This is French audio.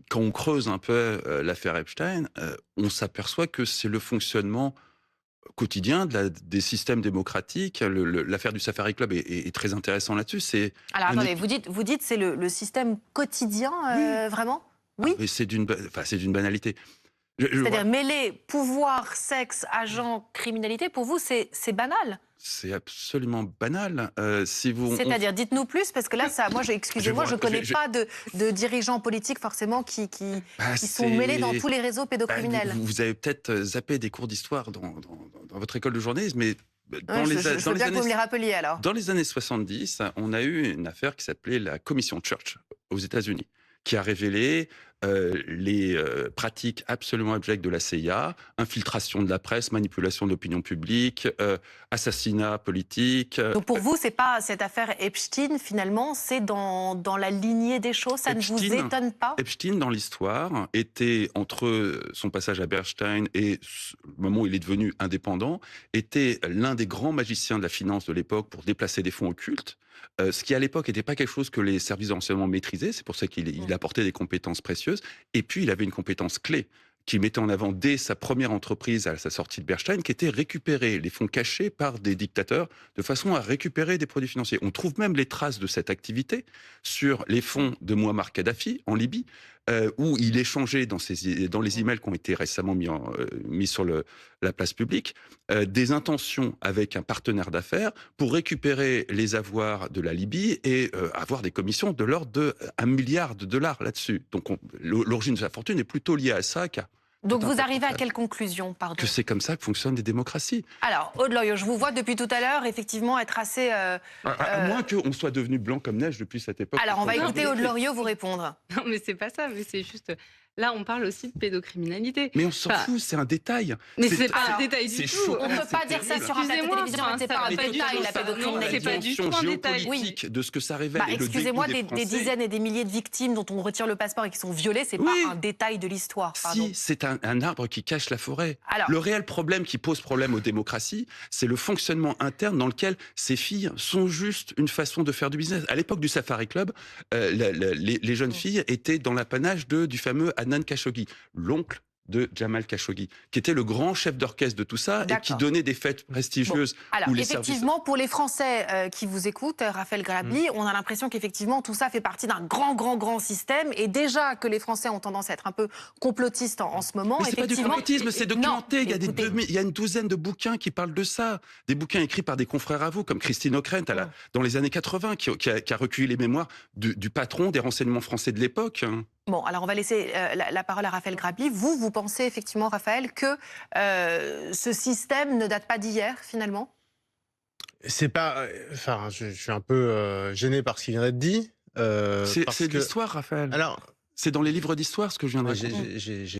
quand on creuse un peu l'affaire Epstein, on s'aperçoit que c'est le fonctionnement quotidien des systèmes démocratiques. L'affaire du Safari Club est très intéressant là-dessus. C'est Alors un attendez, épi- vous dites c'est le système quotidien, Oui, vraiment? ah, Oui? mais c'est d'une banalité. C'est-à-dire mêler pouvoir, sexe, agent, criminalité, pour vous, c'est banal? C'est absolument banal. Si vous, C'est-à-dire, dites-nous plus, parce que là, ça, moi, je vais vous excusez-moi, je ra- ne connais pas de dirigeants politiques forcément bah, qui sont mêlés dans tous les réseaux bah, pédocriminels. vous avez peut-être zappé des cours d'histoire dans votre école de journalisme, mais Ouais, je veux bien que vous me les rappeliez alors. dans les années 70, on a eu une affaire qui s'appelait la commission Church aux États-Unis, qui a révélé les pratiques absolument abjectes de la CIA, infiltration de la presse, manipulation de l'opinion publique, assassinat politique. Donc pour vous, c'est pas cette affaire Epstein, finalement, c'est dans la lignée des choses, ça ne vous Epstein, étonne pas? Epstein, dans l'histoire, était, entre son passage à Bernstein et le moment où il est devenu indépendant, était l'un des grands magiciens de la finance de l'époque pour déplacer des fonds occultes, ce qui à l'époque n'était pas quelque chose que les services de renseignement maîtrisaient, c'est pour ça qu'il apportait des compétences précieuses, et puis il avait une compétence clé qu'il mettait en avant dès sa première entreprise à sa sortie de Bernstein, qui était récupérer les fonds cachés par des dictateurs de façon à récupérer des produits financiers. On trouve même les traces de cette activité sur les fonds de Muammar Kadhafi en Libye, où il échangeait dans les emails qui ont été récemment mis sur la place publique, des intentions avec un partenaire d'affaires pour récupérer les avoirs de la Libye et avoir des commissions de l'ordre de 1 milliard de dollars là-dessus. Donc l'origine de sa fortune est plutôt liée à ça qu'à tout Donc un vous tas de arrivez à affaires. quelle conclusion, pardon? Que c'est comme ça que fonctionnent des démocraties. Alors, Aude Loriot, je vous vois depuis tout à l'heure, effectivement, être assez... À moins qu'on soit devenu blanc comme neige depuis cette époque. Alors, on va Qu'on écouter Aude Loriot vous répondre. Non, mais c'est pas ça, mais c'est juste. Là, on parle aussi de pédocriminalité. Mais on s'en Enfin, fout, c'est un détail. Mais c'est pas Alors, un détail du c'est tout. choquant. On ne peut c'est pas dire ça terrible. sur un plateau de Excusez-moi, télévision, enfin, c'est pas ça un va pas du détail, tout, la ça. Non, pédocriminalité. c'est pas du tout un détail. Géopolitique de ce que ça révèle. Bah, et le excusez-moi, dégoût des Français. dizaines et des milliers de victimes dont on retire le passeport et qui sont violées, c'est Oui. pas un détail de l'histoire, pardon. Si, c'est un arbre qui cache la forêt. Alors- Le réel problème qui pose problème aux démocraties, c'est le fonctionnement interne dans lequel ces filles sont juste une façon de faire du business. À l'époque du Safari Club, les jeunes filles étaient dans l'apanage du fameux Adnan Khashoggi, l'oncle de Jamal Khashoggi, qui était le grand chef d'orchestre de tout ça et qui D'accord. donnait des fêtes prestigieuses. Alors, où les effectivement, pour les Français qui vous écoutent, Raphaël Grabli, on a l'impression qu'effectivement, tout ça fait partie d'un grand système. Et déjà que les Français ont tendance à être un peu complotistes en ce moment, Mais c'est pas du effectivement... complotisme, c'est Non, documenté. écoutez, Il y a une douzaine de bouquins qui parlent de ça. Des bouquins écrits par des confrères à vous, comme Christine Ockrent, dans les années 80, qui a recueilli les mémoires du patron des renseignements français de l'époque. Bon, alors on va laisser la parole à Raphaël Grabli. Vous pensez effectivement, Raphaël, que ce système ne date pas d'hier, finalement? C'est pas. Enfin, je suis un peu gêné par ce qui vient d'être dit. C'est parce de que. l'histoire, Raphaël. Alors, C'est dans les livres d'histoire ce que je viens de moi, raconter. j'ai